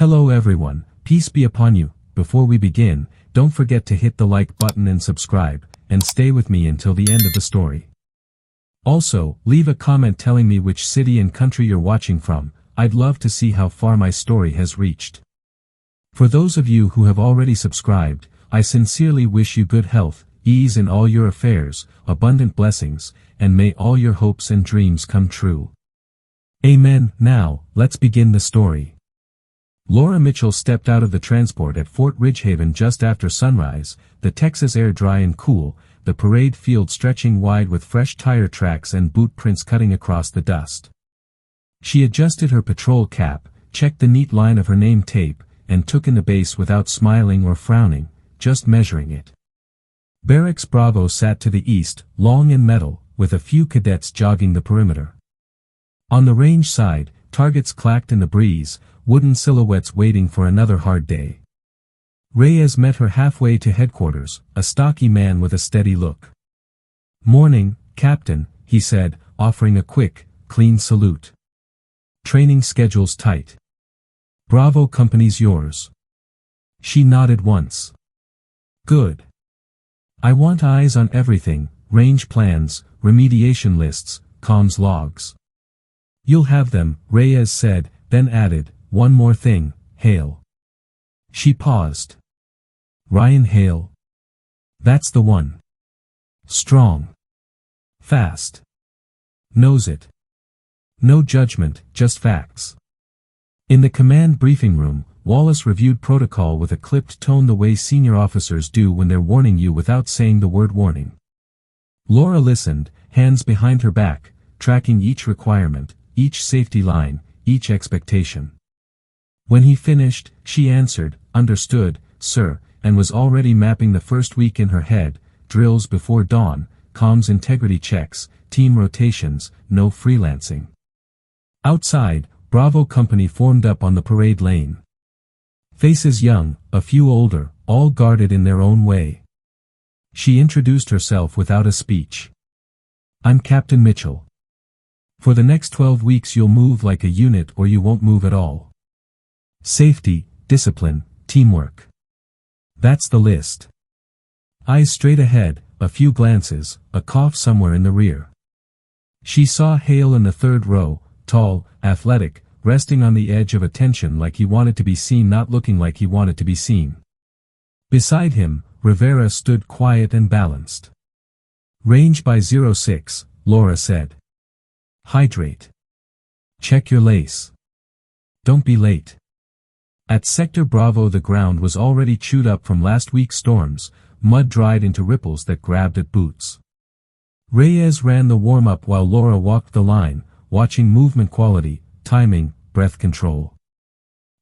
Hello everyone, peace be upon you. Before we begin, don't forget to hit the like button and subscribe, and stay with me until the end of the story. Also, leave a comment telling me which city and country you're watching from. I'd love to see how far my story has reached. For those of you who have already subscribed, I sincerely wish you good health, ease in all your affairs, abundant blessings, and may all your hopes and dreams come true. Amen. Now, let's begin the story. Laura Mitchell stepped out of the transport at Fort Ridgehaven just after sunrise, the Texas air dry and cool, the parade field stretching wide with fresh tire tracks and boot prints cutting across the dust. She adjusted her patrol cap, checked the neat line of her name tape, and took in the base without smiling or frowning, just measuring it. Barracks Bravo sat to the east, long and metal, with a few cadets jogging the perimeter. On the range side, targets clacked in the breeze, wooden silhouettes waiting for another hard day. Reyes met her halfway to headquarters, a stocky man with a steady look. "Morning, Captain," he said, offering a quick, clean salute. "Training schedule's tight. Bravo Company's yours." She nodded once. "Good. I want eyes on everything, range plans, remediation lists, comms logs." "You'll have them," Reyes said, then added, "One more thing, Hale." She paused. "Ryan Hale? That's the one. Strong. Fast. Knows it. No judgment, just facts." In the command briefing room, Wallace reviewed protocol with a clipped tone the way senior officers do when they're warning you without saying the word warning. Laura listened, hands behind her back, tracking each requirement, each safety line, each expectation. When he finished, she answered, "Understood, sir," and was already mapping the first week in her head: drills before dawn, comms integrity checks, team rotations, no freelancing. Outside, Bravo Company formed up on the parade lane. Faces young, a few older, all guarded in their own way. She introduced herself without a speech. "I'm Captain Mitchell. For the next 12 weeks you'll move like a unit or you won't move at all. Safety, discipline, teamwork. That's the list." Eyes straight ahead, a few glances, a cough somewhere in the rear. She saw Hale in the third row, tall, athletic, resting on the edge of attention like he wanted to be seen, not looking like he wanted to be seen. Beside him, Rivera stood quiet and balanced. "Range by 06, Laura said. "Hydrate. Check your lace. Don't be late." At Sector Bravo the ground was already chewed up from last week's storms, mud dried into ripples that grabbed at boots. Reyes ran the warm-up while Laura walked the line, watching movement quality, timing, breath control.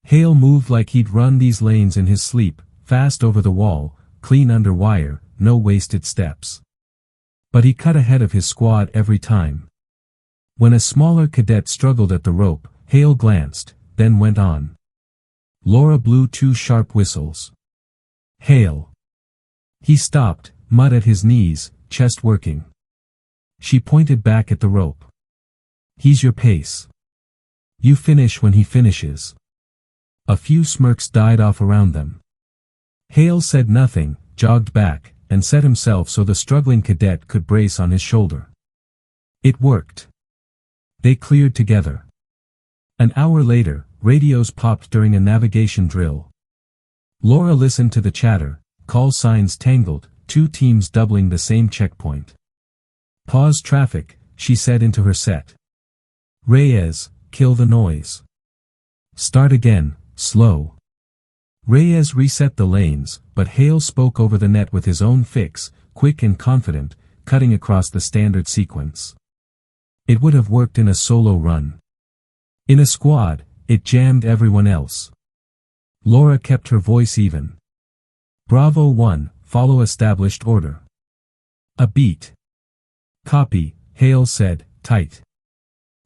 Hale moved like he'd run these lanes in his sleep, fast over the wall, clean under wire, no wasted steps. But he cut ahead of his squad every time. When a smaller cadet struggled at the rope, Hale glanced, then went on. Laura blew 2 sharp whistles. "Hale." He stopped, mud at his knees, chest working. She pointed back at the rope. "He's your pace. You finish when he finishes." A few smirks died off around them. Hale said nothing, jogged back, and set himself so the struggling cadet could brace on his shoulder. It worked. They cleared together. An hour later, radios popped during a navigation drill. Laura listened to the chatter, call signs tangled, 2 teams doubling the same checkpoint. "Pause traffic," she said into her set. "Reyes, kill the noise. Start again, slow." Reyes reset the lanes, but Hale spoke over the net with his own fix, quick and confident, cutting across the standard sequence. It would have worked in a solo run. In a squad, it jammed everyone else. Laura kept her voice even. "Bravo 1, follow established order." "A beat." "Copy," Hale said, tight.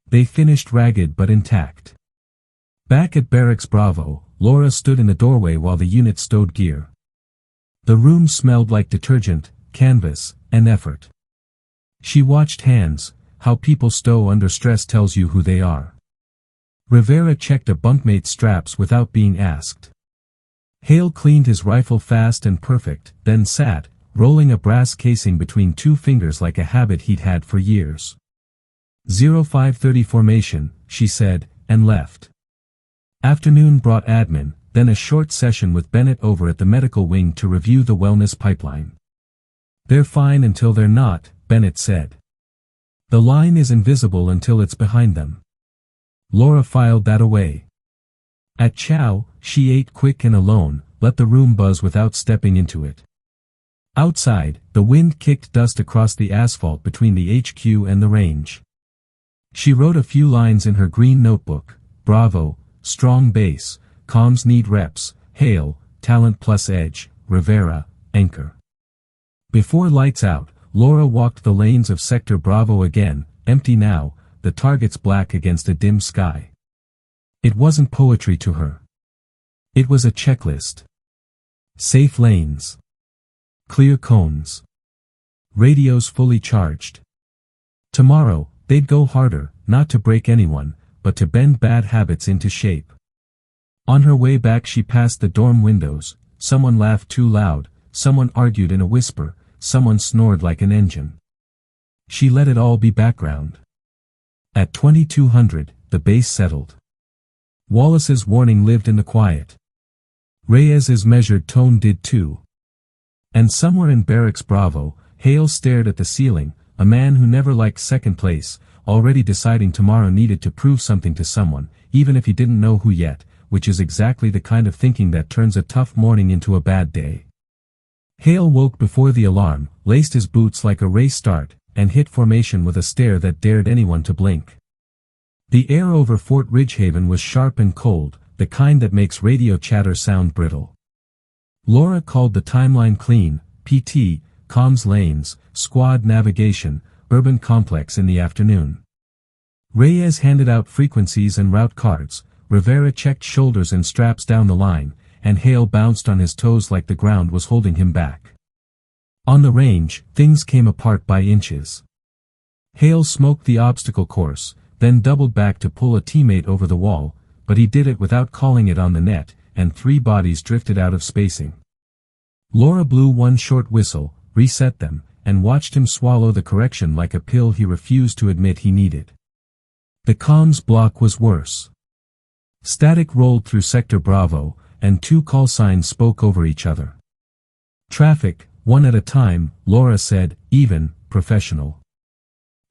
They finished ragged but intact. Back at Barracks Bravo, Laura stood in the doorway while the unit stowed gear. The room smelled like detergent, canvas, and effort. She watched hands. How people stow under stress tells you who they are. Rivera checked a bunkmate's straps without being asked. Hale cleaned his rifle fast and perfect, then sat, rolling a brass casing between two fingers like a habit he'd had for years. 0530 formation, she said, and left. Afternoon brought admin, then a short session with Bennett over at the medical wing to review the wellness pipeline. They're fine until they're not, Bennett said. The line is invisible until it's behind them. Laura filed that away. At chow, she ate quick and alone, let the room buzz without stepping into it. Outside, the wind kicked dust across the asphalt between the HQ and the range. She wrote a few lines in her green notebook: Bravo, strong base, comms need reps, Hale, talent plus edge, Rivera, anchor. Before lights out, Laura walked the lanes of Sector Bravo again, empty now, the targets black against a dim sky. It wasn't poetry to her. It was a checklist. Safe lanes. Clear cones. Radios fully charged. Tomorrow, they'd go harder, not to break anyone, but to bend bad habits into shape. On her way back she passed the dorm windows, someone laughed too loud, someone argued in a whisper, someone snored like an engine. She let it all be background. At 2200, the base settled. Wallace's warning lived in the quiet. Reyes's measured tone did too. And somewhere in Barracks Bravo, Hale stared at the ceiling, a man who never liked second place, already deciding tomorrow needed to prove something to someone, even if he didn't know who yet, which is exactly the kind of thinking that turns a tough morning into a bad day. Hale woke before the alarm, laced his boots like a race start, and hit formation with a stare that dared anyone to blink. The air over Fort Ridgehaven was sharp and cold, the kind that makes radio chatter sound brittle. Laura called the timeline clean, PT, comms lanes, squad navigation, urban complex in the afternoon. Reyes handed out frequencies and route cards, Rivera checked shoulders and straps down the line, and Hale bounced on his toes like the ground was holding him back. On the range, things came apart by inches. Hale smoked the obstacle course, then doubled back to pull a teammate over the wall, but he did it without calling it on the net, and 3 bodies drifted out of spacing. Laura blew one short whistle, reset them, and watched him swallow the correction like a pill he refused to admit he needed. The comms block was worse. Static rolled through Sector Bravo, and 2 call signs spoke over each other. Traffic, one at a time, Laura said, even, professional.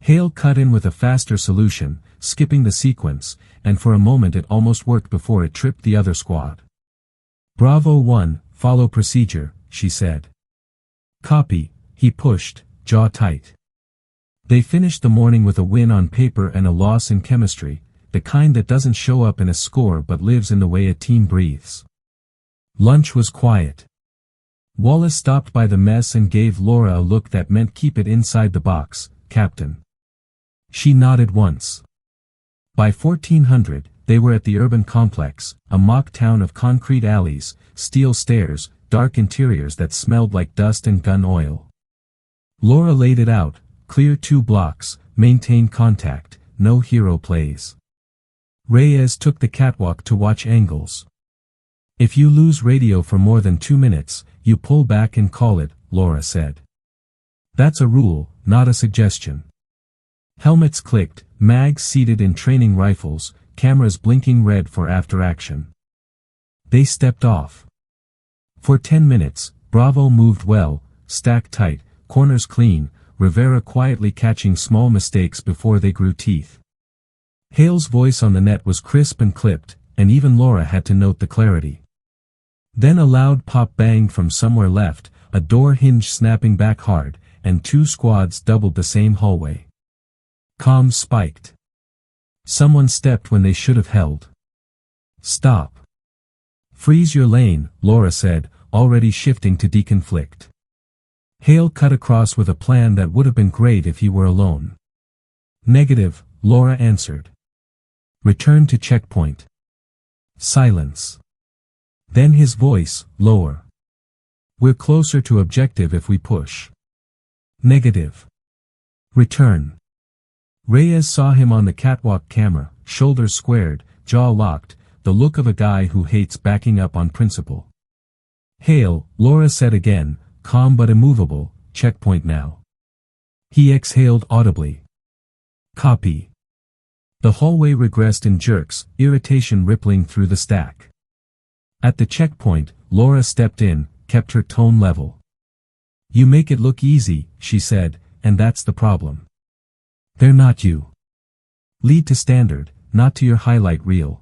Hale cut in with a faster solution, skipping the sequence, and for a moment it almost worked before it tripped the other squad. Bravo 1, follow procedure, she said. Copy, he pushed, jaw tight. They finished the morning with a win on paper and a loss in chemistry, the kind that doesn't show up in a score but lives in the way a team breathes. Lunch was quiet. Wallace stopped by the mess and gave Laura a look that meant keep it inside the box, Captain. She nodded once. By 1400, they were at the urban complex, a mock town of concrete alleys, steel stairs, dark interiors that smelled like dust and gun oil. Laura laid it out, clear 2 blocks, maintain contact, no hero plays. Reyes took the catwalk to watch angles. If you lose radio for more than 2 minutes, you pull back and call it, Laura said. That's a rule, not a suggestion. Helmets clicked, mags seated in training rifles, cameras blinking red for after action. They stepped off. For 10 minutes, Bravo moved well, stacked tight, corners clean, Rivera quietly catching small mistakes before they grew teeth. Hale's voice on the net was crisp and clipped, and even Laura had to note the clarity. Then a loud pop banged from somewhere left, a door hinge snapping back hard, and 2 squads doubled the same hallway. Comms spiked. Someone stepped when they should have held. Stop. Freeze your lane, Laura said, already shifting to deconflict. Hale cut across with a plan that would have been great if he were alone. Negative, Laura answered. Return to checkpoint. Silence. Then his voice, lower. We're closer to objective if we push. Negative. Return. Reyes saw him on the catwalk camera, shoulders squared, jaw locked, the look of a guy who hates backing up on principle. "Hail," Laura said again, calm but immovable, "checkpoint now." He exhaled audibly. "Copy." The hallway regressed in jerks, irritation rippling through the stack. At the checkpoint, Laura stepped in, kept her tone level. "You make it look easy," she said, "and that's the problem. They're not you. Lead to standard, not to your highlight reel."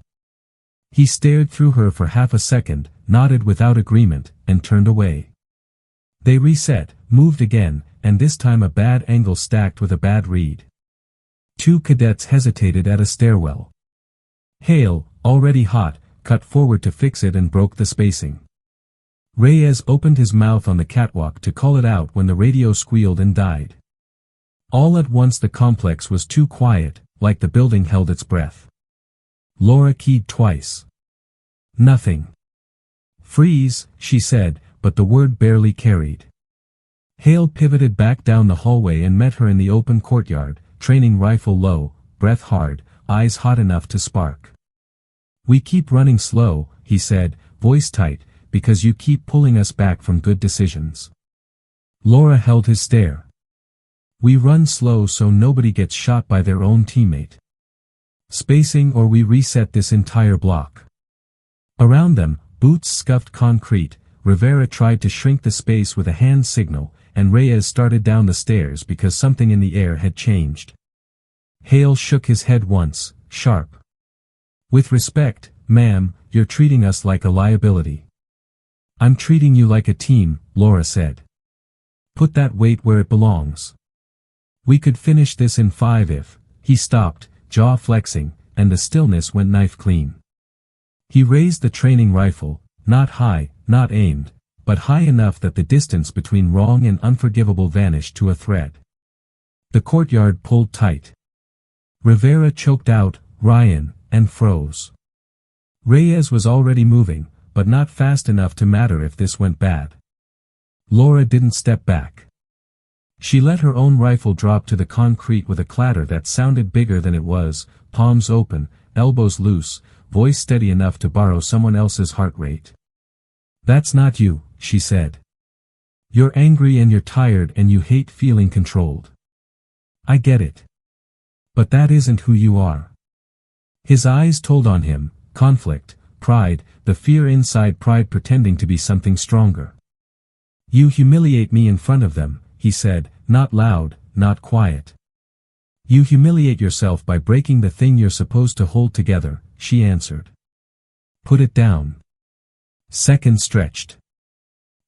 He stared through her for half a second, nodded without agreement, and turned away. They reset, moved again, and this time a bad angle stacked with a bad read. Two cadets hesitated at a stairwell. Hale, already hot, cut forward to fix it and broke the spacing. Reyes opened his mouth on the catwalk to call it out when the radio squealed and died. All at once the complex was too quiet, like the building held its breath. Laura keyed twice. "Nothing." "Freeze," she said, but the word barely carried. Hale pivoted back down the hallway and met her in the open courtyard, training rifle low, breath hard, eyes hot enough to spark. "We keep running slow," he said, voice tight, "because you keep pulling us back from good decisions." Laura held his stare. "We run slow so nobody gets shot by their own teammate. Spacing or we reset this entire block." Around them, boots scuffed concrete. Rivera tried to shrink the space with a hand signal, and Reyes started down the stairs because something in the air had changed. Hale shook his head once, sharp. "With respect, ma'am, you're treating us like a liability." "I'm treating you like a team," Laura said. "Put that weight where it belongs. We could finish this in 5 if..." He stopped, jaw flexing, and the stillness went knife clean. He raised the training rifle, not high, not aimed, but high enough that the distance between wrong and unforgivable vanished to a thread. The courtyard pulled tight. Rivera choked out, "Ryan," and froze. Reyes was already moving, but not fast enough to matter if this went bad. Laura didn't step back. She let her own rifle drop to the concrete with a clatter that sounded bigger than it was, palms open, elbows loose, voice steady enough to borrow someone else's heart rate. "That's not you," she said. "You're angry and you're tired and you hate feeling controlled. I get it. But that isn't who you are." His eyes told on him, conflict, pride, the fear inside pride pretending to be something stronger. "You humiliate me in front of them," he said, not loud, not quiet. "You humiliate yourself by breaking the thing you're supposed to hold together," she answered. "Put it down." Seconds stretched.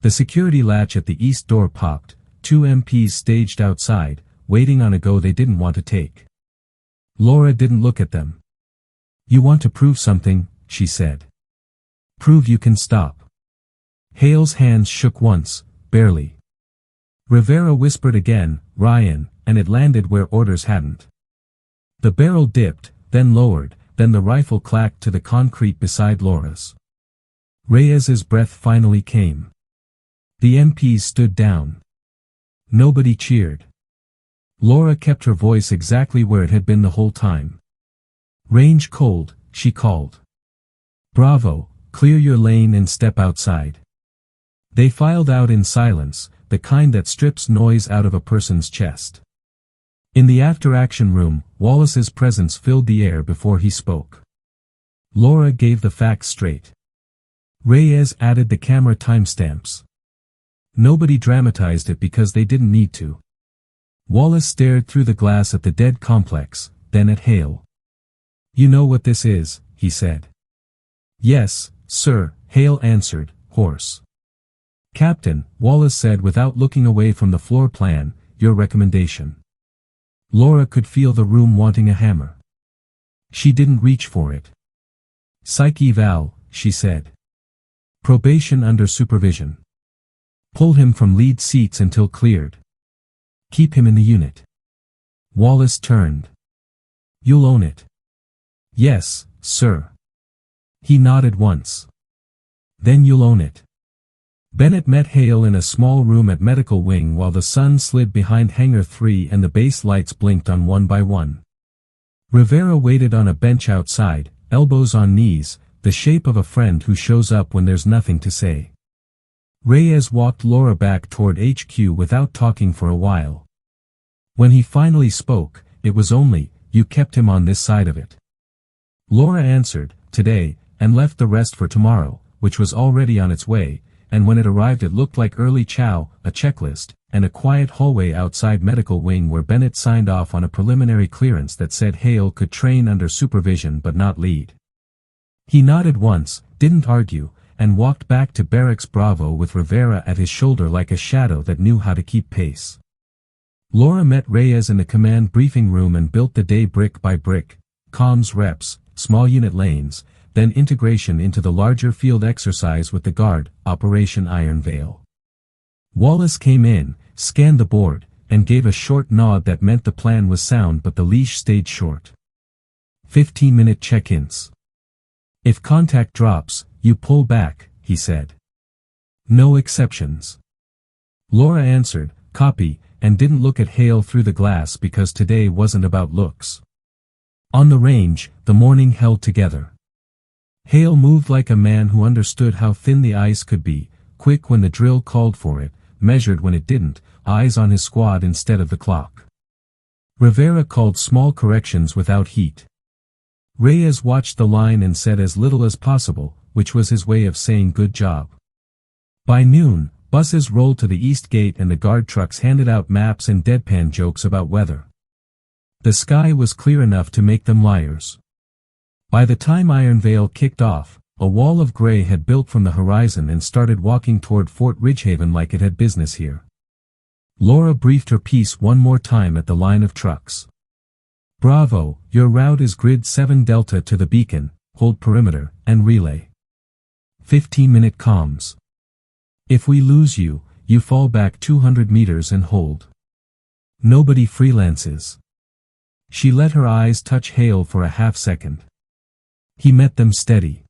The security latch at the east door popped, 2 MPs staged outside, waiting on a go they didn't want to take. Laura didn't look at them. "You want to prove something," she said. "Prove you can stop." Hale's hands shook once, barely. Rivera whispered again, "Ryan," and it landed where orders hadn't. The barrel dipped, then lowered, then the rifle clacked to the concrete beside Laura's. Reyes's breath finally came. The MPs stood down. Nobody cheered. Laura kept her voice exactly where it had been the whole time. "Range cold," she called. "Bravo, clear your lane and step outside." They filed out in silence, the kind that strips noise out of a person's chest. In the after-action room, Wallace's presence filled the air before he spoke. Laura gave the facts straight. Reyes added the camera timestamps. Nobody dramatized it because they didn't need to. Wallace stared through the glass at the dead complex, then at Hale. "You know what this is," he said. "Yes, sir," Hale answered, hoarse. "Captain," Wallace said without looking away from the floor plan, "your recommendation." Laura could feel the room wanting a hammer. She didn't reach for it. "Psych eval," she said. "Probation under supervision. Pull him from lead seats until cleared. Keep him in the unit." Wallace turned. "You'll own it." "Yes, sir." He nodded once. "Then you'll own it." Bennett met Hale in a small room at Medical Wing while the sun slid behind Hangar 3 and the base lights blinked on one by one. Rivera waited on a bench outside, elbows on knees, the shape of a friend who shows up when there's nothing to say. Reyes walked Laura back toward HQ without talking for a while. When he finally spoke, it was only, "You kept him on this side of it." Laura answered, "Today," and left the rest for tomorrow, which was already on its way, and when it arrived it looked like early chow, a checklist, and a quiet hallway outside medical wing where Bennett signed off on a preliminary clearance that said Hale could train under supervision but not lead. He nodded once, didn't argue, and walked back to Barracks Bravo with Rivera at his shoulder like a shadow that knew how to keep pace. Laura met Reyes in the command briefing room and built the day brick by brick, comms reps, small unit lanes, then integration into the larger field exercise with the guard, Operation Iron Veil. Wallace came in, scanned the board, and gave a short nod that meant the plan was sound but the leash stayed short. 15-minute check-ins. "If contact drops, you pull back," he said. "No exceptions." Laura answered, "Copy," and didn't look at Hale through the glass because today wasn't about looks. On the range, the morning held together. Hale moved like a man who understood how thin the ice could be, quick when the drill called for it, measured when it didn't, eyes on his squad instead of the clock. Rivera called small corrections without heat. Reyes watched the line and said as little as possible, which was his way of saying good job. By noon, buses rolled to the east gate and the guard trucks handed out maps and deadpan jokes about weather. The sky was clear enough to make them liars. By the time Iron Veil kicked off, a wall of gray had built from the horizon and started walking toward Fort Ridgehaven like it had business here. Laura briefed her piece one more time at the line of trucks. "Bravo, your route is grid 7 Delta to the beacon, hold perimeter, and relay. 15-minute comms. If we lose you, you fall back 200 meters and hold. Nobody freelances." She let her eyes touch Hale for a half-second. He met them steady.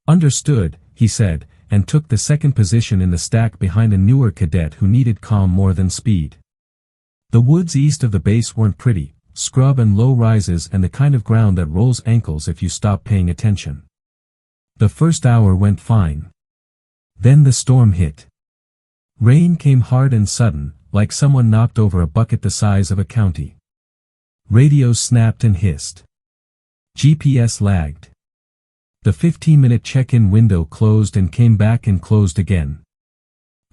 "Understood," he said, and took the second position in the stack behind a newer cadet who needed calm more than speed. The woods east of the base weren't pretty, scrub and low rises and the kind of ground that rolls ankles if you stop paying attention. The first hour went fine. Then the storm hit. Rain came hard and sudden, like someone knocked over a bucket the size of a county. Radios snapped and hissed. GPS lagged. The 15-minute check-in window closed and came back and closed again.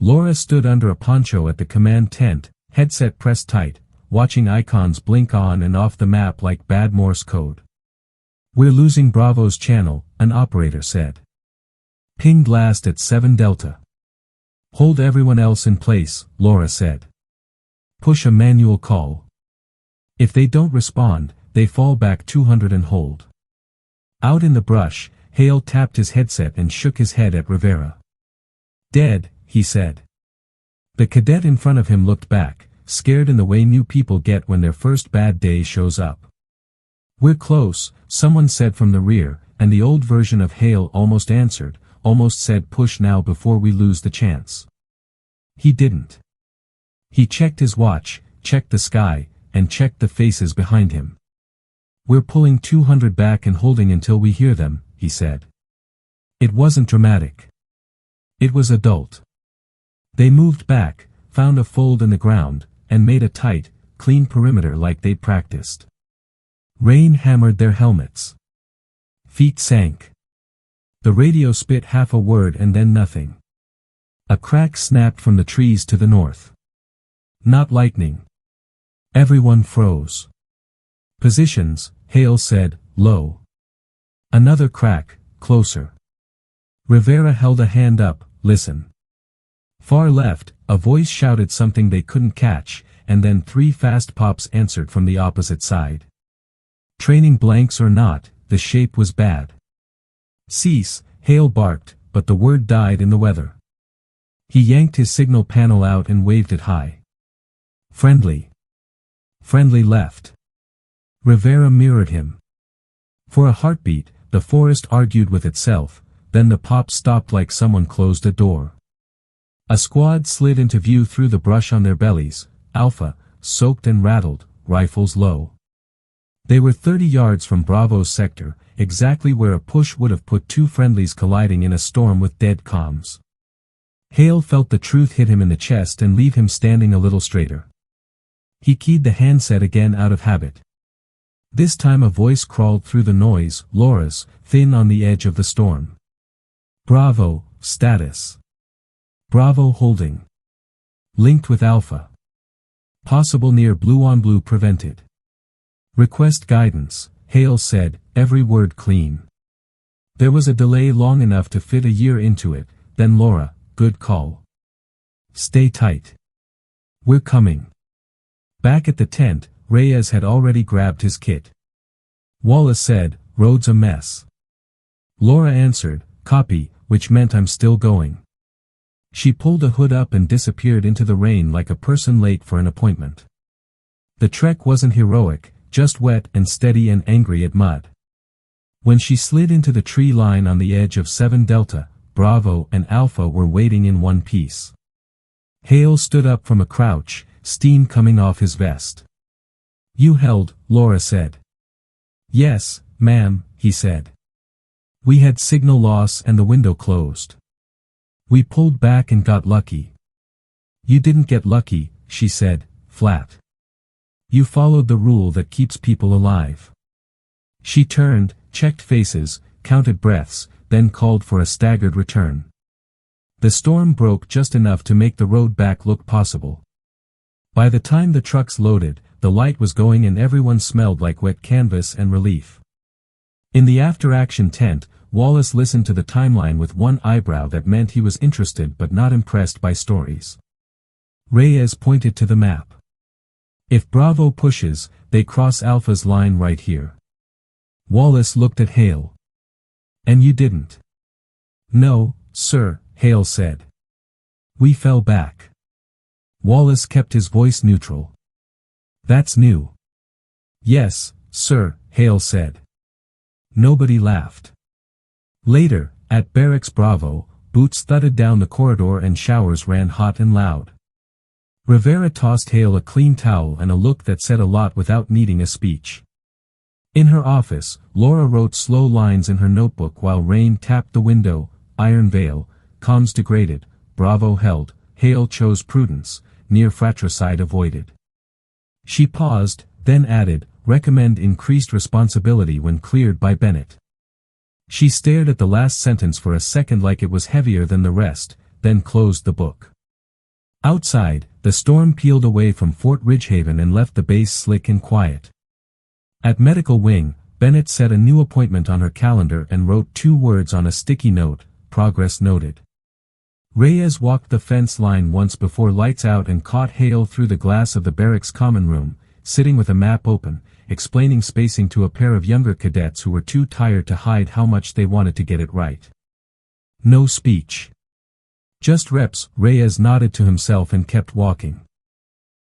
Laura stood under a poncho at the command tent, headset pressed tight, watching icons blink on and off the map like bad Morse code. "We're losing Bravo's channel," an operator said. "Pinged last at 7 Delta. Hold everyone else in place," Laura said. "Push a manual call. If they don't respond, they fall back 200 and hold." Out in the brush, Hale tapped his headset and shook his head at Rivera. "Dead," he said. The cadet in front of him looked back, scared in the way new people get when their first bad day shows up. "We're close," someone said from the rear, and the old version of Hale almost answered, almost said push now before we lose the chance. He didn't. He checked his watch, checked the sky, and checked the faces behind him. "We're pulling 200 back and holding until we hear them," he said. It wasn't dramatic. It was adult. They moved back, found a fold in the ground, and made a tight, clean perimeter like they'd practiced. Rain hammered their helmets. Feet sank. The radio spit half a word and then nothing. A crack snapped from the trees to the north. Not lightning. Everyone froze. "Positions," Hale said, low. Another crack, closer. Rivera held a hand up, "Listen." Far left, a voice shouted something they couldn't catch, and then 3 fast pops answered from the opposite side. Training blanks or not, the shape was bad. "Cease," Hale barked, but the word died in the weather. He yanked his signal panel out and waved it high. "Friendly." Friendly left. Rivera mirrored him. For a heartbeat, the forest argued with itself, then the pop stopped like someone closed a door. A squad slid into view through the brush on their bellies, Alpha, soaked and rattled, rifles low. They were 30 yards from Bravo's sector, exactly where a push would have put two friendlies colliding in a storm with dead comms. Hale felt the truth hit him in the chest and leave him standing a little straighter. He keyed the handset again out of habit. This time a voice crawled through the noise, Laura's, thin on the edge of the storm. Bravo, status. Bravo holding. Linked with Alpha. Possible near blue on blue prevented. Request guidance, Hale said, every word clean. There was a delay long enough to fit a year into it, then Laura, good call. Stay tight. We're coming. Back at the tent, Reyes had already grabbed his kit. Wallace said, road's a mess. Laura answered, copy, which meant I'm still going. She pulled a hood up and disappeared into the rain like a person late for an appointment. The trek wasn't heroic, just wet and steady and angry at mud. When she slid into the tree line on the edge of 7 Delta, Bravo and Alpha were waiting in one piece. Hale stood up from a crouch, steam coming off his vest. You held, Laura said. Yes, ma'am, he said. We had signal loss and the window closed. We pulled back and got lucky. You didn't get lucky, she said, flat. You followed the rule that keeps people alive. She turned, checked faces, counted breaths, then called for a staggered return. The storm broke just enough to make the road back look possible. By the time the trucks loaded, the light was going and everyone smelled like wet canvas and relief. In the after-action tent, Wallace listened to the timeline with one eyebrow that meant he was interested but not impressed by stories. Reyes pointed to the map. If Bravo pushes, they cross Alpha's line right here. Wallace looked at Hale. And you didn't? No, sir, Hale said. We fell back. Wallace kept his voice neutral. That's new. Yes, sir, Hale said. Nobody laughed. Later, at Barracks Bravo, boots thudded down the corridor and showers ran hot and loud. Rivera tossed Hale a clean towel and a look that said a lot without needing a speech. In her office, Laura wrote slow lines in her notebook while rain tapped the window, iron veil, comms degraded, Bravo held, Hale chose prudence, near fratricide avoided. She paused, then added, recommend increased responsibility when cleared by Bennett. She stared at the last sentence for a second like it was heavier than the rest, then closed the book. Outside, the storm peeled away from Fort Ridgehaven and left the base slick and quiet. At Medical Wing, Bennett set a new appointment on her calendar and wrote 2 words on a sticky note, progress noted. Reyes walked the fence line once before lights out and caught Hale through the glass of the barracks common room, sitting with a map open, explaining spacing to a pair of younger cadets who were too tired to hide how much they wanted to get it right. No speech. Just reps, Reyes nodded to himself and kept walking.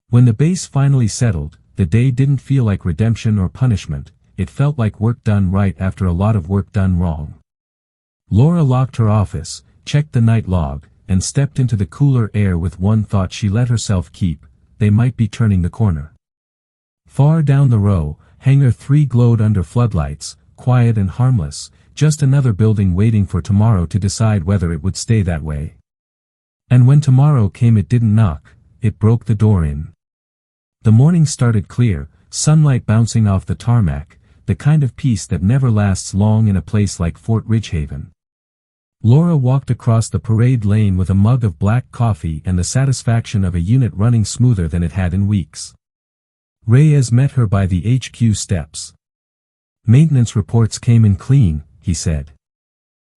When the base finally settled, the day didn't feel like redemption or punishment, it felt like work done right after a lot of work done wrong. Laura locked her office, checked the night log, and stepped into the cooler air with one thought she let herself keep, they might be turning the corner. Far down the row, Hangar 3 glowed under floodlights, quiet and harmless, just another building waiting for tomorrow to decide whether it would stay that way. And when tomorrow came it didn't knock, it broke the door in. The morning started clear, sunlight bouncing off the tarmac, the kind of peace that never lasts long in a place like Fort Ridgehaven. Laura walked across the parade lane with a mug of black coffee and the satisfaction of a unit running smoother than it had in weeks. Reyes met her by the HQ steps. Maintenance reports came in clean, he said.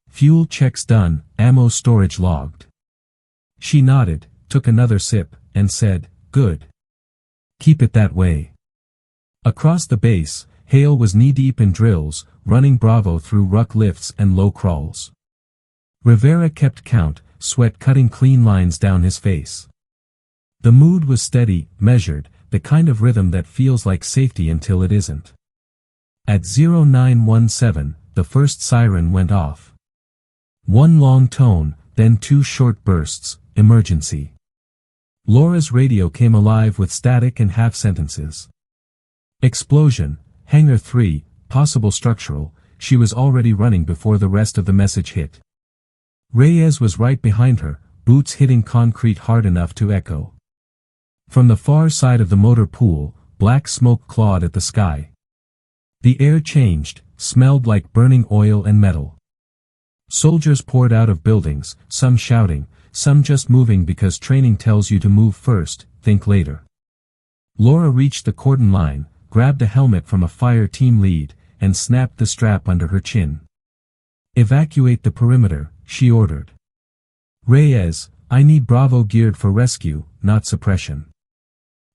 Fuel checks done, ammo storage logged. She nodded, took another sip, and said, good. Keep it that way. Across the base, Hale was knee-deep in drills, running Bravo through ruck lifts and low crawls. Rivera kept count, sweat cutting clean lines down his face. The mood was steady, measured, the kind of rhythm that feels like safety until it isn't. At 0917, the first siren went off. One long tone, then 2 short bursts, emergency. Laura's radio came alive with static and half-sentences. Explosion, Hangar 3, possible structural, she was already running before the rest of the message hit. Reyes was right behind her, boots hitting concrete hard enough to echo. From the far side of the motor pool, black smoke clawed at the sky. The air changed, smelled like burning oil and metal. Soldiers poured out of buildings, some shouting, some just moving because training tells you to move first, think later. Laura reached the cordon line, grabbed a helmet from a fire team lead, and snapped the strap under her chin. Evacuate the perimeter, she ordered. Reyes, I need Bravo geared for rescue, not suppression.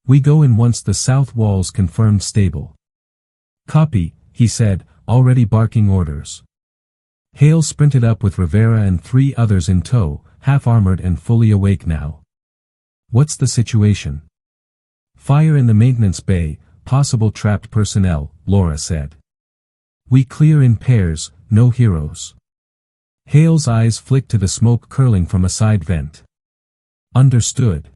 We go in once the south wall's confirmed stable. Copy, he said, already barking orders. Hale sprinted up with Rivera and 3 others in tow, half-armored and fully awake now. What's the situation? Fire in the maintenance bay, possible trapped personnel, Laura said. We clear in pairs, no heroes. Hale's eyes flicked to the smoke curling from a side vent. Understood.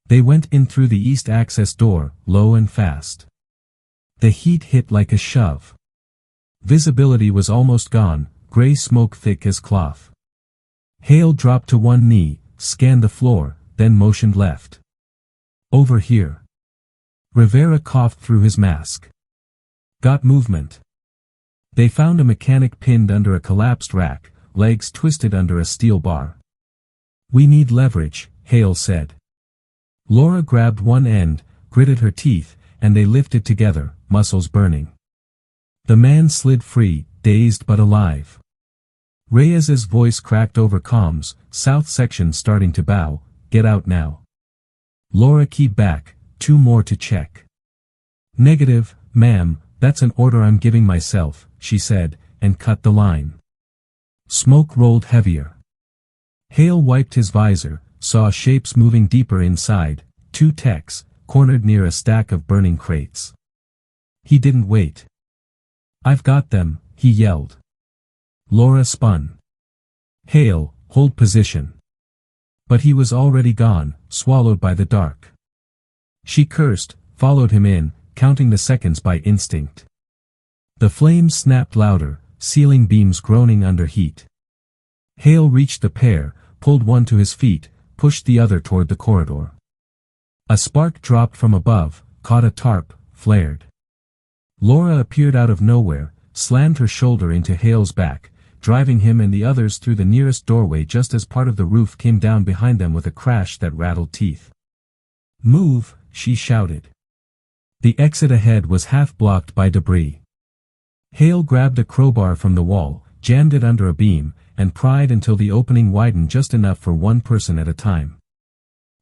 They went in through the east access door, low and fast. The heat hit like a shove. Visibility was almost gone, gray smoke thick as cloth. Hale dropped to one knee, scanned the floor, then motioned left. Over here. Rivera coughed through his mask. Got movement. They found a mechanic pinned under a collapsed rack, legs twisted under a steel bar. We need leverage, Hale said. Laura grabbed one end, gritted her teeth, and they lifted together, muscles burning. The man slid free, dazed but alive. Reyes's voice cracked over comms, south section starting to bow, get out now. Laura keyed back, 2 more to check. Negative, ma'am, that's an order I'm giving myself, she said, and cut the line. Smoke rolled heavier. Hale wiped his visor, saw shapes moving deeper inside, 2 techs, cornered near a stack of burning crates. He didn't wait. I've got them, he yelled. Laura spun. Hale, hold position. But he was already gone, swallowed by the dark. She cursed, followed him in, counting the seconds by instinct. The flames snapped louder, ceiling beams groaning under heat. Hale reached the pair, pulled one to his feet, pushed the other toward the corridor. A spark dropped from above, caught a tarp, flared. Laura appeared out of nowhere, slammed her shoulder into Hale's back, driving him and the others through the nearest doorway just as part of the roof came down behind them with a crash that rattled teeth. Move, she shouted. The exit ahead was half blocked by debris. Hale grabbed a crowbar from the wall, jammed it under a beam, and pried until the opening widened just enough for one person at a time.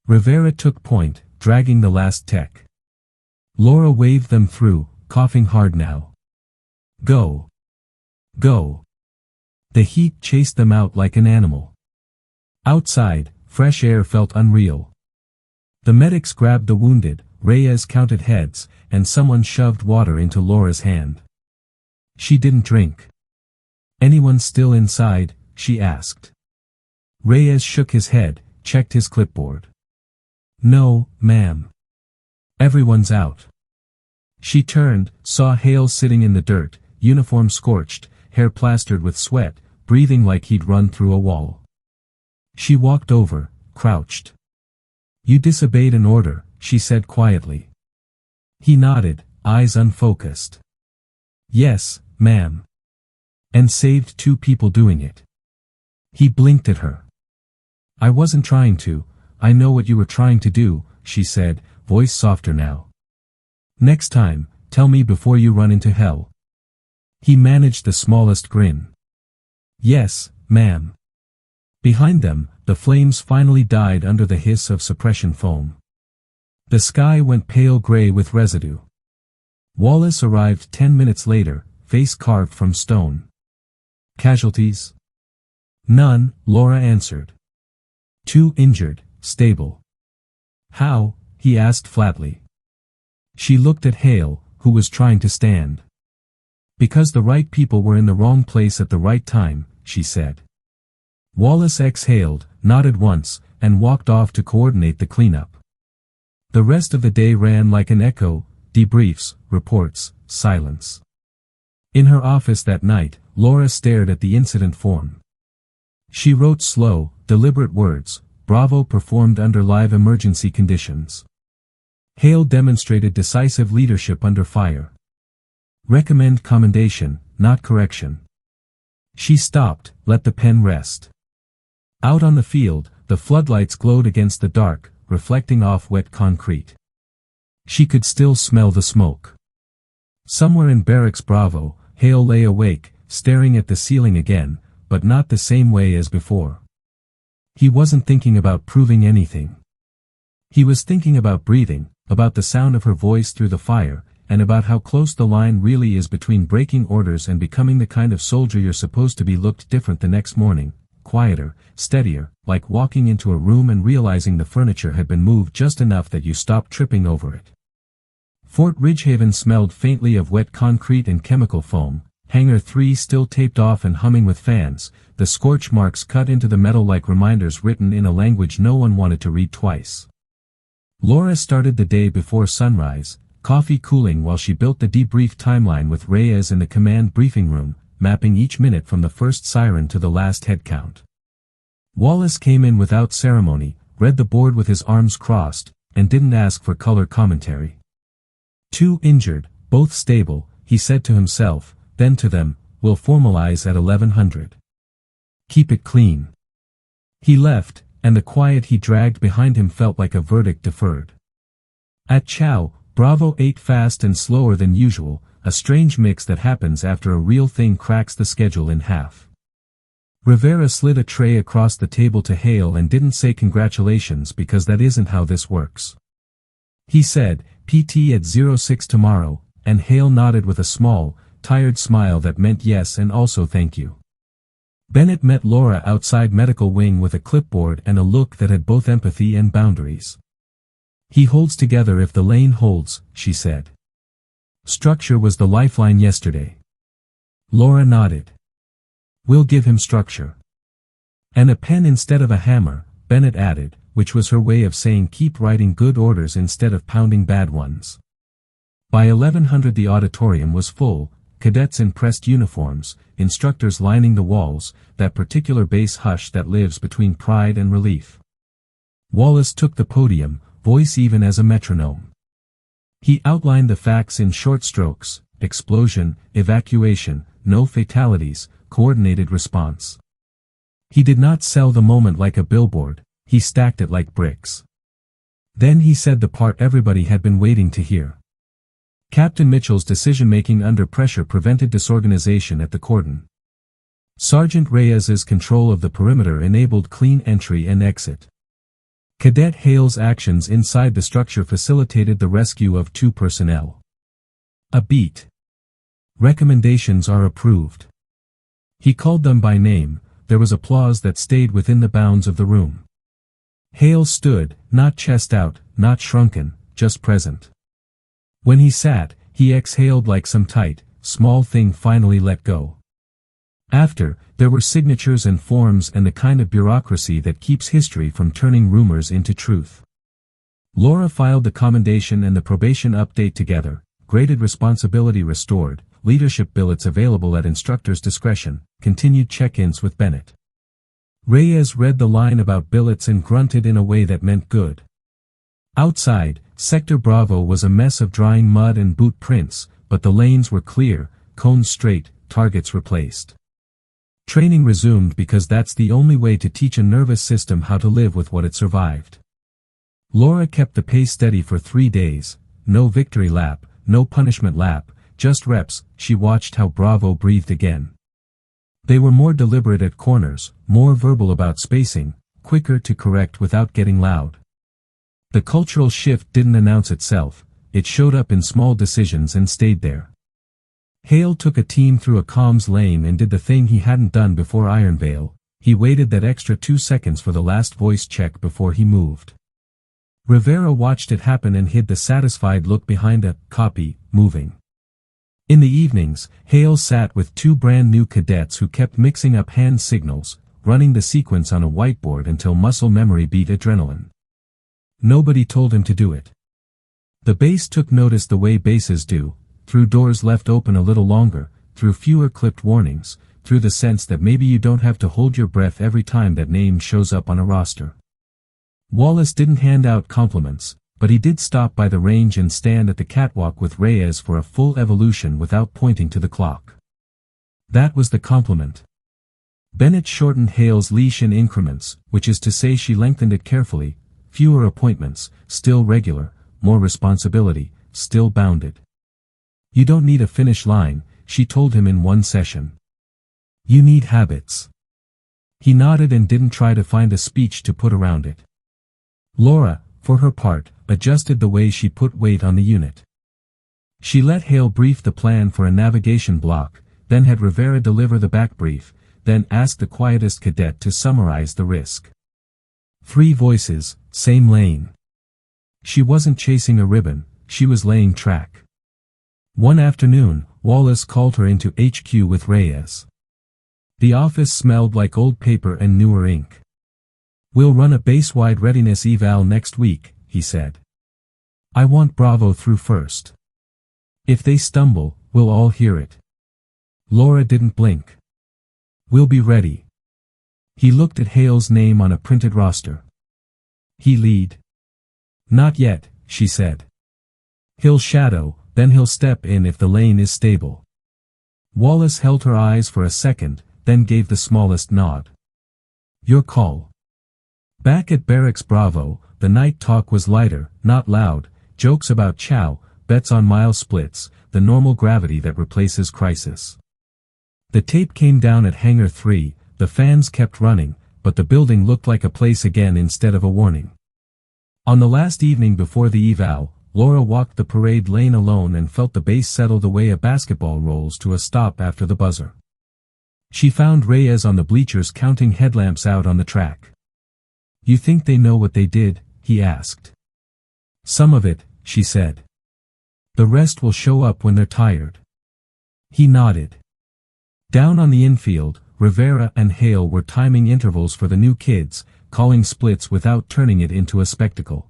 Rivera took point, dragging the last tech. Laura waved them through, coughing hard now. Go. Go. The heat chased them out like an animal. Outside, fresh air felt unreal. The medics grabbed the wounded, Reyes counted heads, and someone shoved water into Laura's hand. She didn't drink. Anyone still inside? She asked. Reyes shook his head, checked his clipboard. No, ma'am. Everyone's out. She turned, saw Hale sitting in the dirt, uniform scorched, hair plastered with sweat, breathing like he'd run through a wall. She walked over, crouched. You disobeyed an order, she said quietly. He nodded, eyes unfocused. Yes, ma'am. And saved 2 people doing it. He blinked at her. I wasn't trying to, I know what you were trying to do, she said, voice softer now. Next time, tell me before you run into hell. He managed the smallest grin. Yes, ma'am. Behind them, the flames finally died under the hiss of suppression foam. The sky went pale gray with residue. Wallace arrived 10 minutes later, face carved from stone. Casualties? None, Laura answered. 2 injured, stable. How? He asked flatly. She looked at Hale, who was trying to stand. Because the right people were in the wrong place at the right time, she said. Wallace exhaled, nodded once, and walked off to coordinate the cleanup. The rest of the day ran like an echo, debriefs, reports, silence. In her office that night, Laura stared at the incident form. She wrote slow, deliberate words. Bravo performed under live emergency conditions. Hale demonstrated decisive leadership under fire. Recommend commendation, not correction. She stopped, let the pen rest. Out on the field, the floodlights glowed against the dark, reflecting off wet concrete. She could still smell the smoke. Somewhere in Barracks Bravo, Hale lay awake, staring at the ceiling again, but not the same way as before. He wasn't thinking about proving anything. He was thinking about breathing, about the sound of her voice through the fire, and about how close the line really is between breaking orders and becoming the kind of soldier you're supposed to be. Looked different the next morning, quieter, steadier, like walking into a room and realizing the furniture had been moved just enough that you stopped tripping over it. Fort Ridgehaven smelled faintly of wet concrete and chemical foam, Hangar 3 still taped off and humming with fans, the scorch marks cut into the metal like reminders written in a language no one wanted to read twice. Laura started the day before sunrise, coffee cooling while she built the debrief timeline with Reyes in the command briefing room, mapping each minute from the first siren to the last head count. Wallace came in without ceremony, read the board with his arms crossed, and didn't ask for color commentary. 2 injured, both stable, he said to himself, then to them, we'll formalize at 1100. Keep it clean. He left, and the quiet he dragged behind him felt like a verdict deferred. At chow, Bravo ate fast and slower than usual, a strange mix that happens after a real thing cracks the schedule in half. Rivera slid a tray across the table to Hale and didn't say congratulations because that isn't how this works. He said, PT at 06 tomorrow, and Hale nodded with a small, tired smile that meant yes and also thank you. Bennett met Laura outside medical wing with a clipboard and a look that had both empathy and boundaries. He holds together if the lane holds, she said. Structure was the lifeline yesterday. Laura nodded. We'll give him structure. And a pen instead of a hammer, Bennett added, which was her way of saying keep writing good orders instead of pounding bad ones. By 1100 the auditorium was full, cadets in pressed uniforms, instructors lining the walls, that particular bass hush that lives between pride and relief. Wallace took the podium, voice even as a metronome. He outlined the facts in short strokes: explosion, evacuation, no fatalities, coordinated response. He did not sell the moment like a billboard, he stacked it like bricks. Then he said the part everybody had been waiting to hear. Captain Mitchell's decision-making under pressure prevented disorganization at the cordon. Sergeant Reyes's control of the perimeter enabled clean entry and exit. Cadet Hale's actions inside the structure facilitated the rescue of 2 personnel. A beat. Recommendations are approved. He called them by name, there was applause that stayed within the bounds of the room. Hale stood, not chest out, not shrunken, just present. When he sat, he exhaled like some tight, small thing finally let go. After, there were signatures and forms and the kind of bureaucracy that keeps history from turning rumors into truth. Laura filed the commendation and the probation update together, graded responsibility restored, leadership billets available at instructor's discretion, continued check-ins with Bennett. Reyes read the line about billets and grunted in a way that meant good. Outside, Sector Bravo was a mess of drying mud and boot prints, but the lanes were clear, cones straight, targets replaced. Training resumed because that's the only way to teach a nervous system how to live with what it survived. Laura kept the pace steady for 3 days, no victory lap, no punishment lap, just reps. She watched how Bravo breathed again. They were more deliberate at corners, more verbal about spacing, quicker to correct without getting loud. The cultural shift didn't announce itself, it showed up in small decisions and stayed there. Hale took a team through a comms lane and did the thing he hadn't done before Ironvale, he waited that extra 2 seconds for the last voice check before he moved. Rivera watched it happen and hid the satisfied look behind a copy, moving. In the evenings, Hale sat with 2 brand new cadets who kept mixing up hand signals, running the sequence on a whiteboard until muscle memory beat adrenaline. Nobody told him to do it. The base took notice the way bases do, threw doors left open a little longer, through fewer clipped warnings, through the sense that maybe you don't have to hold your breath every time that name shows up on a roster. Wallace didn't hand out compliments, but he did stop by the range and stand at the catwalk with Reyes for a full evolution without pointing to the clock. That was the compliment. Bennett shortened Hale's leash in increments, which is to say she lengthened it carefully, fewer appointments, still regular, more responsibility, still bounded. You don't need a finish line, she told him in one session. You need habits. He nodded and didn't try to find a speech to put around it. Laura, for her part, adjusted the way she put weight on the unit. She let Hale brief the plan for a navigation block, then had Rivera deliver the back brief, then asked the quietest cadet to summarize the risk. 3 voices, same lane. She wasn't chasing a ribbon, she was laying track. One afternoon, Wallace called her into HQ with Reyes. The office smelled like old paper and newer ink. We'll run a base-wide readiness eval next week, he said. I want Bravo through first. If they stumble, we'll all hear it. Laura didn't blink. We'll be ready. He looked at Hale's name on a printed roster. He lead? Not yet, she said. He'll shadow, then he'll step in if the lane is stable. Wallace held her eyes for a second, then gave the smallest nod. Your call. Back at Barracks Bravo, the night talk was lighter, not loud, jokes about chow, bets on mile splits, the normal gravity that replaces crisis. The tape came down at Hangar 3, the fans kept running, but the building looked like a place again instead of a warning. On the last evening before the eval, Laura walked the parade lane alone and felt the base settle the way a basketball rolls to a stop after the buzzer. She found Reyes on the bleachers counting headlamps out on the track. You think they know what they did? He asked. Some of it, she said. The rest will show up when they're tired. He nodded. Down on the infield, Rivera and Hale were timing intervals for the new kids, calling splits without turning it into a spectacle.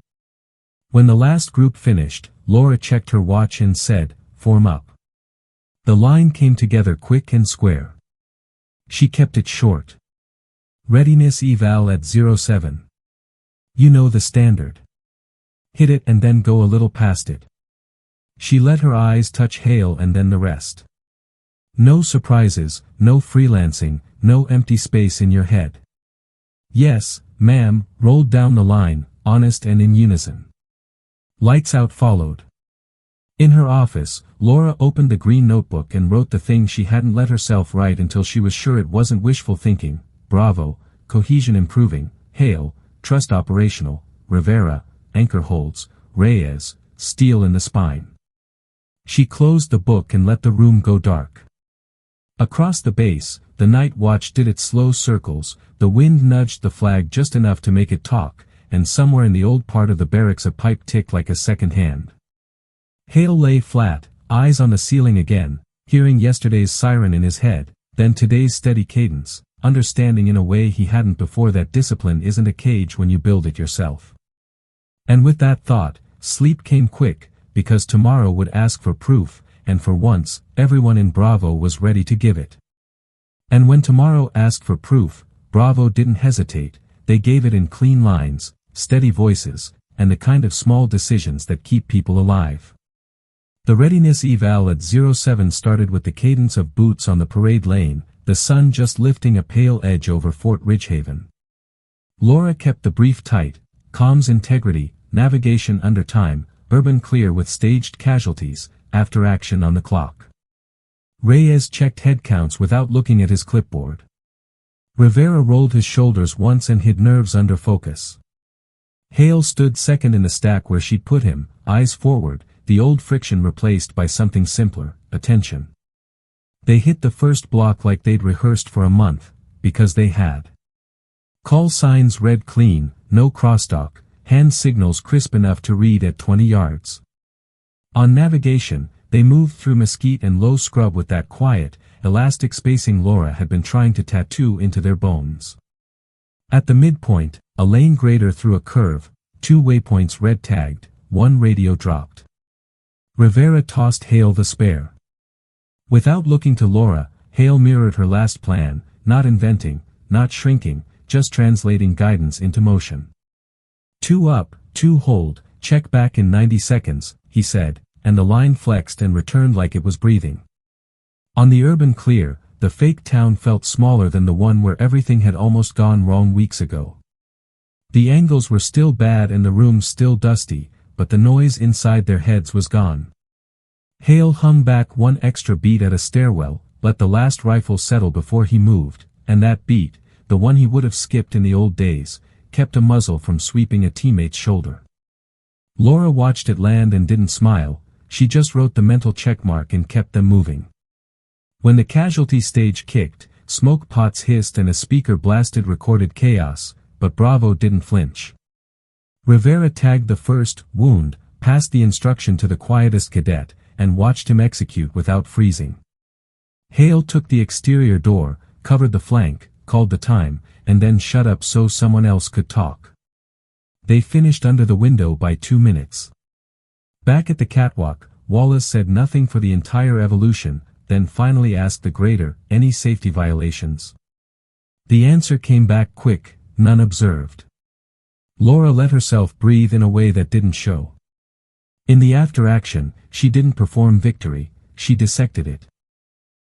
When the last group finished, Laura checked her watch and said, "Form up." The line came together quick and square. She kept it short. Readiness eval at 07. You know the standard. Hit it and then go a little past it. She let her eyes touch Hale and then the rest. No surprises, no freelancing, no empty space in your head. Yes, ma'am, rolled down the line, honest and in unison. Lights out followed. In her office, Laura opened the green notebook and wrote the thing she hadn't let herself write until she was sure it wasn't wishful thinking. Bravo, cohesion improving, Hale, trust operational, Rivera, anchor holds, Reyes, steel in the spine. She closed the book and let the room go dark. Across the base, the night watch did its slow circles, the wind nudged the flag just enough to make it talk, and somewhere in the old part of the barracks a pipe ticked like a second hand. Hale lay flat, eyes on the ceiling again, hearing yesterday's siren in his head, then today's steady cadence, understanding in a way he hadn't before that discipline isn't a cage when you build it yourself. And with that thought, sleep came quick, because tomorrow would ask for proof, and for once, everyone in Bravo was ready to give it. And when tomorrow asked for proof, Bravo didn't hesitate, they gave it in clean lines, steady voices, and the kind of small decisions that keep people alive. The readiness eval at 07 started with the cadence of boots on the parade lane, the sun just lifting a pale edge over Fort Ridgehaven. Laura kept the brief tight, comms integrity, navigation under time, urban clear with staged casualties, after action on the clock. Reyes checked head counts without looking at his clipboard. Rivera rolled his shoulders once and hid nerves under focus. Hale stood second in the stack where she'd put him, eyes forward, the old friction replaced by something simpler, attention. They hit the first block like they'd rehearsed for a month, because they had. Call signs read clean, no crosstalk, hand signals crisp enough to read at 20 yards. On navigation, they moved through mesquite and low scrub with that quiet, elastic spacing Laura had been trying to tattoo into their bones. At the midpoint, a lane grader through a curve, 2 waypoints red tagged, 1 radio dropped. Rivera tossed Hale the spare. Without looking to Laura, Hale mirrored her last plan, not inventing, not shrinking, just translating guidance into motion. 2 up, 2 hold, check back in 90 seconds, he said, and the line flexed and returned like it was breathing. On the urban clear, the fake town felt smaller than the one where everything had almost gone wrong weeks ago. The angles were still bad and the rooms still dusty, but the noise inside their heads was gone. Hale hung back one extra beat at a stairwell, let the last rifle settle before he moved, and that beat, the one he would have skipped in the old days, kept a muzzle from sweeping a teammate's shoulder. Laura watched it land and didn't smile, she just wrote the mental checkmark and kept them moving. When the casualty stage kicked, smoke pots hissed and a speaker blasted recorded chaos, but Bravo didn't flinch. Rivera tagged the first wound, passed the instruction to the quietest cadet, and watched him execute without freezing. Hale took the exterior door, covered the flank, called the time, and then shut up so someone else could talk. They finished under the window by 2 minutes. Back at the catwalk, Wallace said nothing for the entire evolution, then finally asked the grader, any safety violations? The answer came back quick, none observed. Laura let herself breathe in a way that didn't show. In the after-action, she didn't perform victory, she dissected it.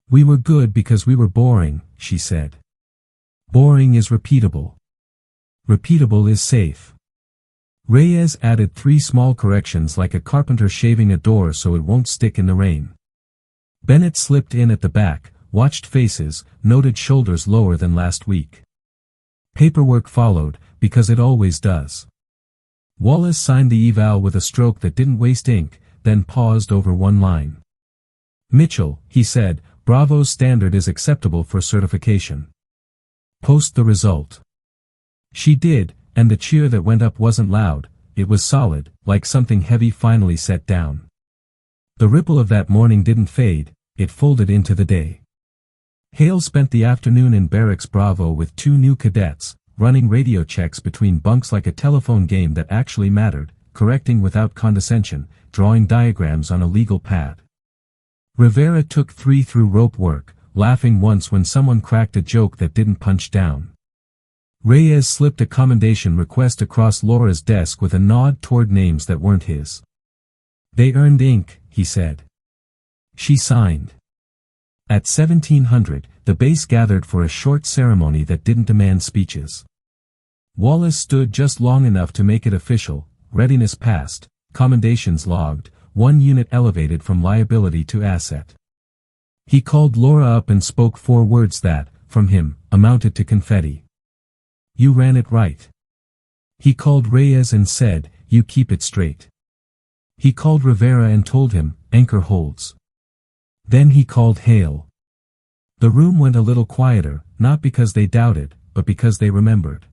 We were good because we were boring, she said. Boring is repeatable. Repeatable is safe. Reyes added 3 small corrections like a carpenter shaving a door so it won't stick in the rain. Bennett slipped in at the back, watched faces, noted shoulders lower than last week. Paperwork followed, because it always does. Wallace signed the eval with a stroke that didn't waste ink, then paused over one line. Mitchell, he said, Bravo's standard is acceptable for certification. Post the result. She did, and the cheer that went up wasn't loud, it was solid, like something heavy finally set down. The ripple of that morning didn't fade, it folded into the day. Hale spent the afternoon in Barracks Bravo with 2 new cadets, running radio checks between bunks like a telephone game that actually mattered, correcting without condescension, drawing diagrams on a legal pad. Rivera took 3 through rope work, laughing once when someone cracked a joke that didn't punch down. Reyes slipped a commendation request across Laura's desk with a nod toward names that weren't his. They earned ink, he said. She signed. At 1700, the base gathered for a short ceremony that didn't demand speeches. Wallace stood just long enough to make it official, readiness passed, commendations logged, 1 unit elevated from liability to asset. He called Laura up and spoke 4 words that, from him, amounted to confetti. You ran it right. He called Reyes and said, you keep it straight. He called Rivera and told him, anchor holds. Then he called Hale. The room went a little quieter, not because they doubted, but because they remembered.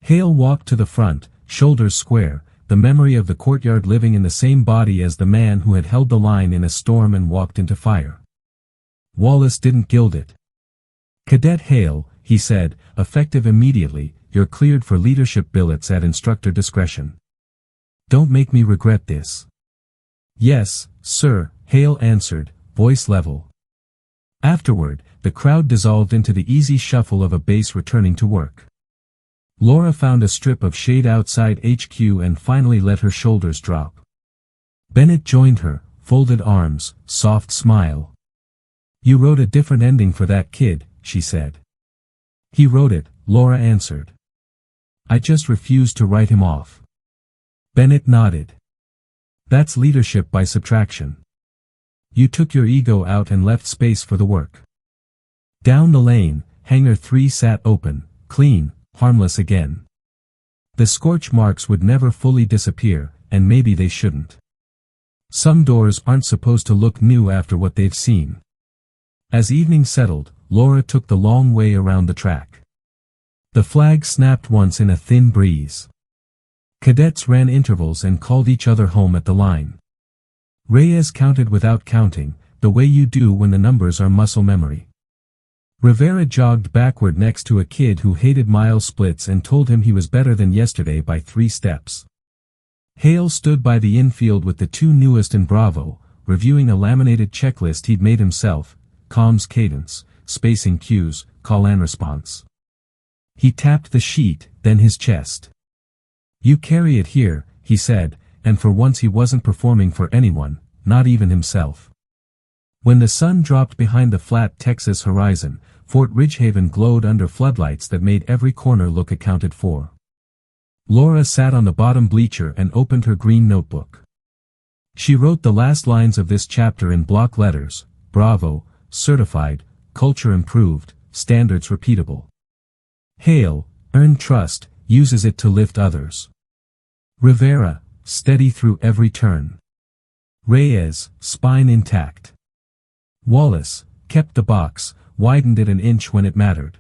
Hale walked to the front, shoulders square, the memory of the courtyard living in the same body as the man who had held the line in a storm and walked into fire. Wallace didn't gild it. Cadet Hale, he said, effective immediately, you're cleared for leadership billets at instructor discretion. Don't make me regret this. Yes, sir, Hale answered, voice level. Afterward, the crowd dissolved into the easy shuffle of a base returning to work. Laura found a strip of shade outside HQ and finally let her shoulders drop. Bennett joined her, folded arms, soft smile. You wrote a different ending for that kid, she said. He wrote it, Laura answered. I just refused to write him off. Bennett nodded. That's leadership by subtraction. You took your ego out and left space for the work. Down the lane, hangar 3 sat open, clean, harmless again. The scorch marks would never fully disappear, and maybe they shouldn't. Some doors aren't supposed to look new after what they've seen. As evening settled, Laura took the long way around the track. The flag snapped once in a thin breeze. Cadets ran intervals and called each other home at the line. Reyes counted without counting, the way you do when the numbers are muscle memory. Rivera jogged backward next to a kid who hated mile splits and told him he was better than yesterday by 3 steps. Hale stood by the infield with the 2 newest in Bravo, reviewing a laminated checklist he'd made himself: comms cadence, spacing cues, call and response. He tapped the sheet, then his chest. "You carry it here," he said, and for once he wasn't performing for anyone, not even himself. When the sun dropped behind the flat Texas horizon, Fort Ridgehaven glowed under floodlights that made every corner look accounted for. Laura sat on the bottom bleacher and opened her green notebook. She wrote the last lines of this chapter in block letters: Bravo, certified, culture improved, standards repeatable. Hale, earned trust, uses it to lift others. Rivera, steady through every turn. Reyes, spine intact. Wallace, kept the box, widened it an inch when it mattered.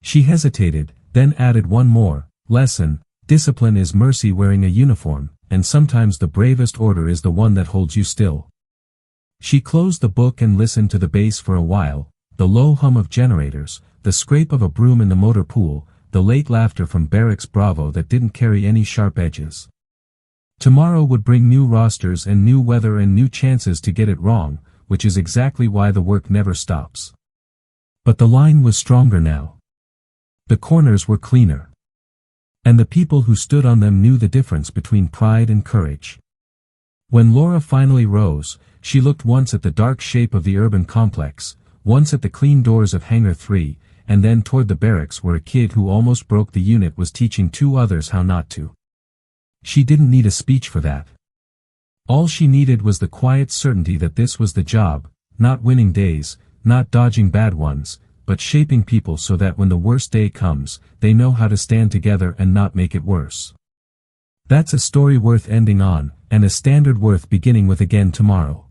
She hesitated, then added one more: lesson, discipline is mercy wearing a uniform, and sometimes the bravest order is the one that holds you still. She closed the book and listened to the bass for a while, the low hum of generators, the scrape of a broom in the motor pool, the late laughter from Barracks Bravo that didn't carry any sharp edges. Tomorrow would bring new rosters and new weather and new chances to get it wrong, which is exactly why the work never stops. But the line was stronger now. The corners were cleaner. And the people who stood on them knew the difference between pride and courage. When Laura finally rose, she looked once at the dark shape of the urban complex, once at the clean doors of Hangar 3, and then toward the barracks where a kid who almost broke the unit was teaching two others how not to. She didn't need a speech for that. All she needed was the quiet certainty that this was the job, not winning days, not dodging bad ones, but shaping people so that when the worst day comes, they know how to stand together and not make it worse. That's a story worth ending on, and a standard worth beginning with again tomorrow.